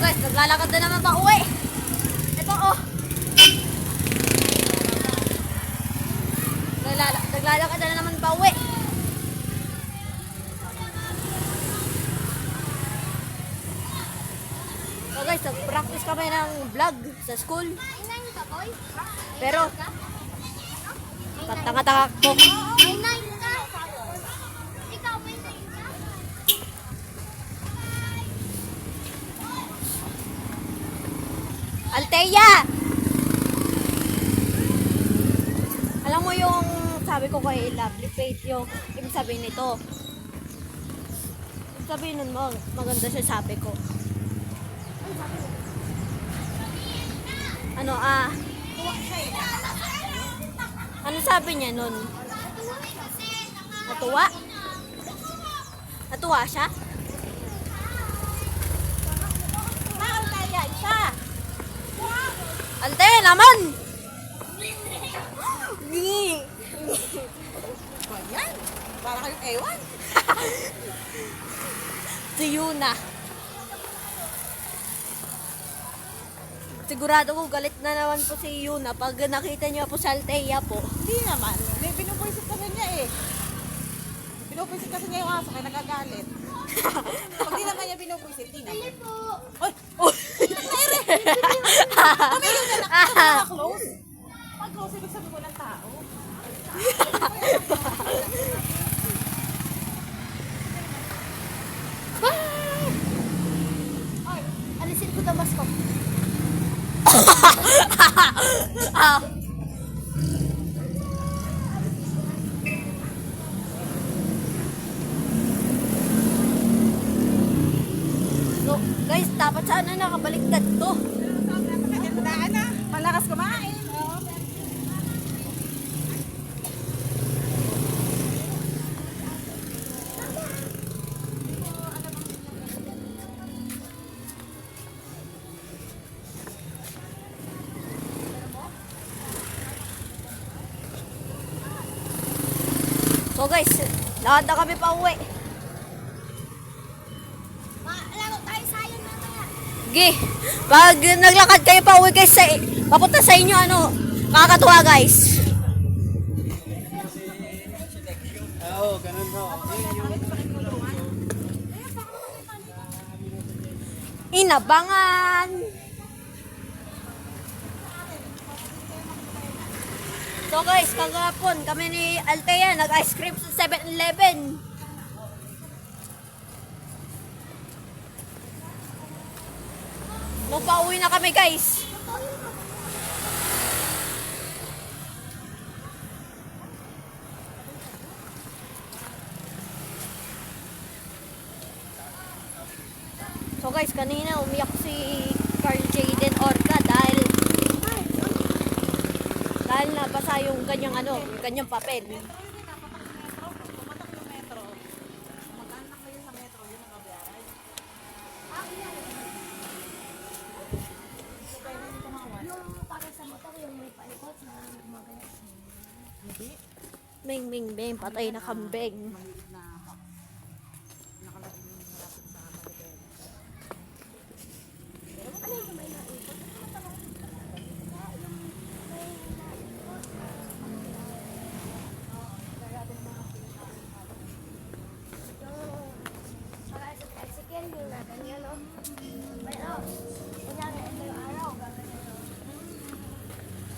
guys, naglalakad na naman pa uwi. Ito oh. Naglalakad na naman pa uwi. So guys, nag-practice kami ng vlog sa school. Pero, tanga-tanga ko. Althea! Alam mo yung sabi ko kay Lovely Faith, yung ibig sabihin nito. Ibig sabihin nun mo, maganda siya sabi ko. Ano ano sabi niya nun? Natuwa? Natuwa siya? Althea, isa! Althea naman! Yan, para kayong ewan. Si Yuna. Sigurado ko galit na naman po si Yuna pag nakita niya po si Althea po. Hindi naman. May binubuisit kasi niya eh. Binubuisit kasi niya yung aso kaya nagagalit. Pag di naman niya binubuisit, di naman. Oy! Pamilyo na naka-close. Pag close, ibig sabihin ko ng tao. Ay, alisin ko tabas ko. So, guys, dapat sana nakabaliktad to. Tandaan na. Malakas kumain. So guys, lakad na kami pa uwi. Laro tayo sayon mamaya. Sige, pag naglakad kayo pa uwi guys, papunta sa inyo, makakatuwa guys. Oo, ganun ho. Inabangan! So guys, kagapon kami ni Althea nag-ice cream sa 7-Eleven. Nung pauwi na kami guys. So guys, kanina umiyak si Carl Jaden Orca dahil nabasa yung kanyang kanyang papel. Yung para sa motor, yung may palikot na gumagana. Ming ming ming, patay na kambing. Para sa tricycle, yung naganyan, no? Pero, kunyari, ito yung araw, gaganyan, no?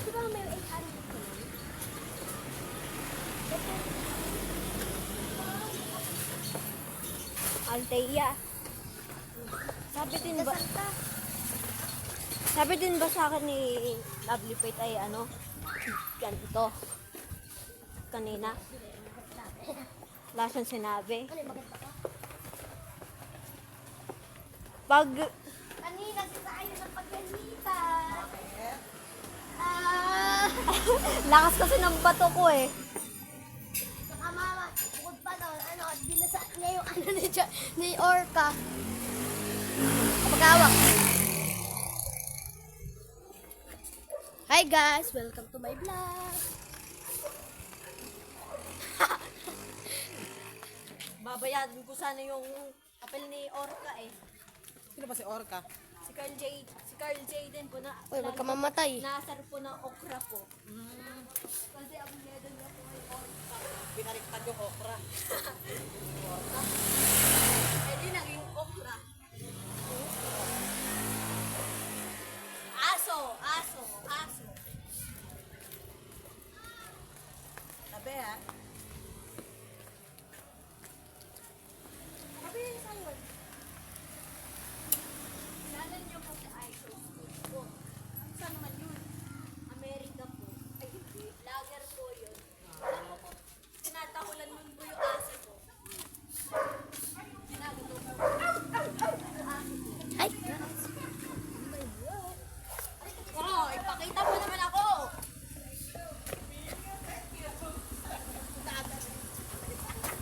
Di ba may 800 ko lang? Althea. Saan ka? Sabi din ba sa akin ni Lovely Faith ay ganito. Kanina. Wala siyang sinabi. Ano yung maganda ka? Pag Kanina si tayo ng pagganita. lakas kasi ng bato ko eh. Saka mama, bukod pa doon, binasa niya yung ni Orca. Kapag-awak. Hi guys, welcome to my vlog. Babayaran ko sana yung papel ni Orca eh. Sino ba si Orca? Si Si Carl J din po na Uy, wag ka mamatay. nasar po ng okra po. Kasi ang medo niya po ay okra. Binaliktad yung okra. Eh di naging okra. Aso. Tabi ha. Sabi yun sa'yo. Kilala niyo po si Iso Smith po. Saan naman yun? Amerika po. Ay hindi. Lager po yun. Alam mo po, tinatahulan mo po yung aso po. Ginagato po. Yung aso po. Ay! Oh, ipakita mo naman ako.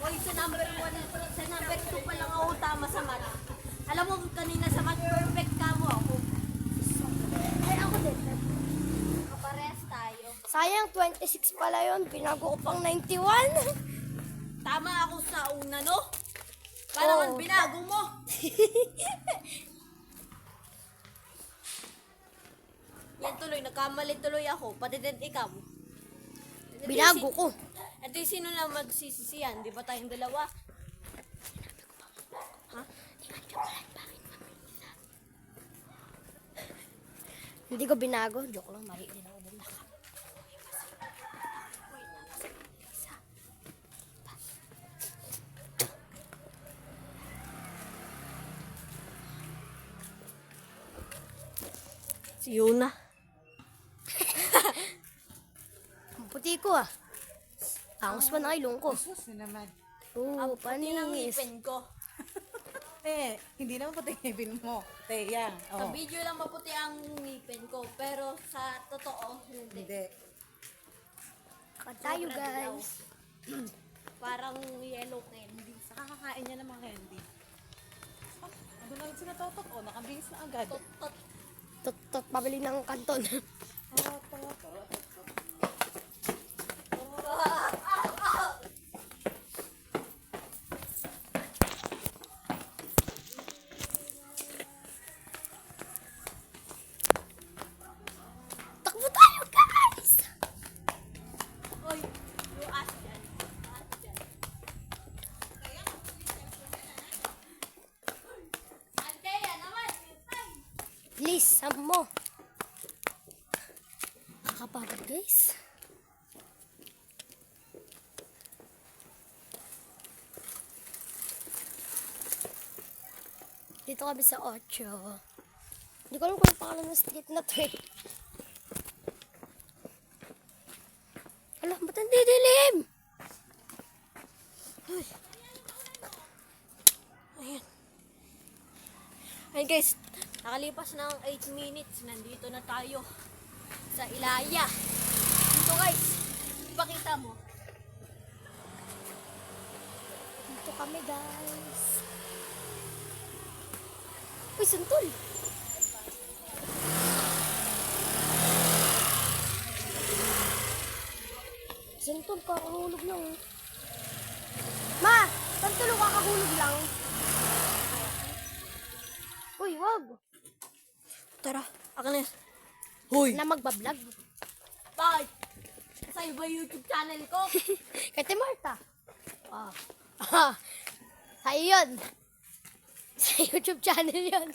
Hoy, sa number 1, sa number 2 pa lang ako tama sa math. Alam mo, kanina sa math, perfect ka mo ako. Ay, ako din. Kapares tayo. Sayang, 26 pala yun. Binago ko pang 91. Tama ako sa una, no? Parang Oo. binago mo. Yan tuloy, nagkamali tuloy ako. Pati din ikaw. Binago ko. At sino na magsisisiyan? Di ba tayong dalawa? Hindi ko binago. Joke lang, mali din ako dun. Si Yuna. Ang puti ko ah. Angos pa na ilong ko. Sus na naman. Oo, Pati ng panis. ngipin ko. Hindi naman pati ngipin mo. Yan. Sa Oh. video lang maputi ang ngipin ko. Pero sa totoo, hindi. Hindi. Kakat tayo guys. Parang yellow candy. Sa kakakain niya ng mga candy. Ando na sila totot. Nakabihis na agad. Tot. Tot, pabili ng kanton. Takbo tayo guys! Oy, yung aso dyan. Aso dyan. Anteya naman. Tay. Please, sab mo. Nakakapagod guys. Dito kami sa 8. Hindi ko alam kung ano pangalan ng street na to eh. Alam, ba't ang didilim? Ayun guys, nakalipas ng 8 minutes. Nandito na tayo sa Ilaya. Dito guys, ipakita mo. Dito kami guys. Uy, santol! Santol, kakahulog lang. Oh. Ma! Santol, kakahulog lang. Uy, wag! Tara, ako na. Na magbablog. Bakit? Sa iba YouTube channel ko. Kati Marta. Ah. Sa'yo yun. Sa YouTube channel yun.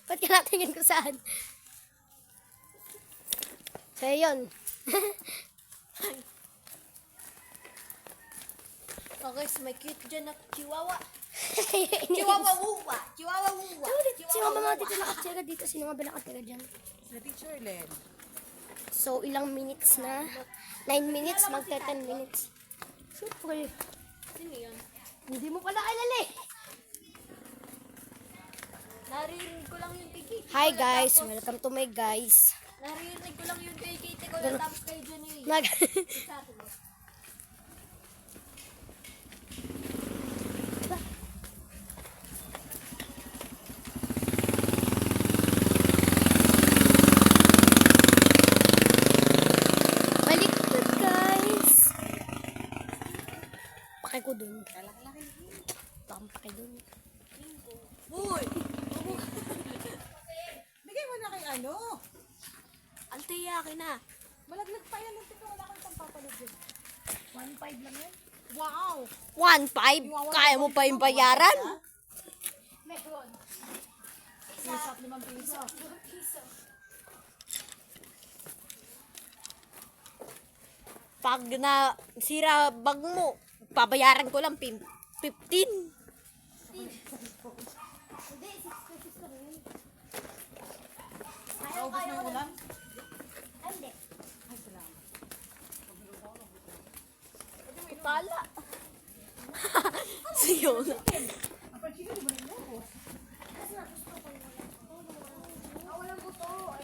Ba't ka natingin ko saan? Sa'yo yun. Oh guys, may cute dyan na chihuahua. Chihuahua wuwa. Chihuahua wuwa. Sino ba mga dito nakatira dito? Sino nga ba nakatira dyan? Sa teacher Len. So, ilang minutes na? 9 minutes, magta 10 minutes. Super. Sino yun? Hindi mo pala kilala eh. Naririnig ko lang yung kay Kitty. Hi guys, welcome to my guys. Naririnig ko lang yung kay Kitty ko na tapos kay Johnny. Nag Sabi mo. Baliktad guys. Pakay ko dun. Pakay dun. Uy! akin na. Malaglag pa yan. Ito wala kang pampapanood dyan. 1.5 lang yan. Wow! 1.5? Kaya mo pa yung bayaran? Meron. Piso at 5 piso. Pag na sira bag mo, babayaran ko lang 15. Hindi, 6 pesos lang yun. Naubos mo yung ulam? Ay, hindi. Ay, salamat. Pala. Siyo na. Kasi na gusto ko yun. Walang buto. Ay,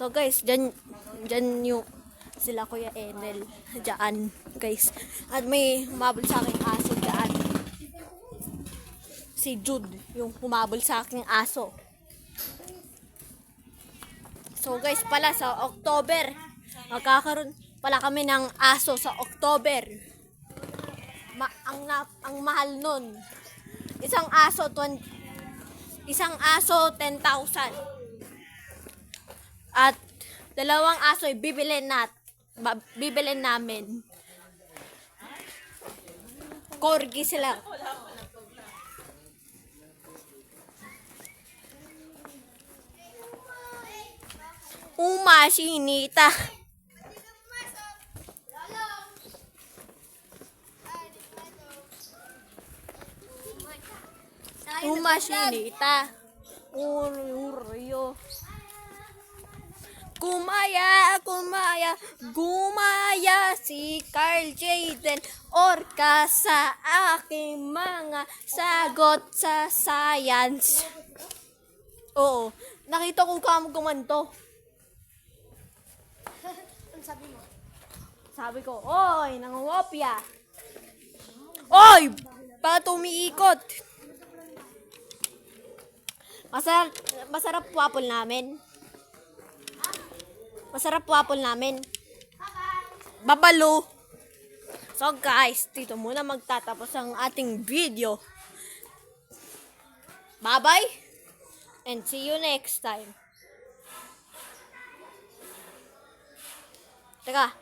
So guys, dyan yung sila Kuya Enel. Dyan guys. At may humabol sa aking aso dyan. Si Jude, yung humabol sa aking aso. So guys, pala sa October, magkakaroon pala kami ng aso sa October. Ang mahal nun. Isang aso 10,000. At dalawang aso ay bibilin namin. Corgi sila. Sinita. Sinita. Uryo. Gumaya si Carl Jaden Orca sa aking mga sagot sa science. Oo, nakita ko kamo gumanto. Ano sabi mo? Sabi ko, oy, nangungopia. Oy, bakit umiikot? Masarap waffle namin. Masarap waffle namin. Babalo. So guys, dito muna magtatapos ang ating video. Bye-bye. And see you next time. Teka.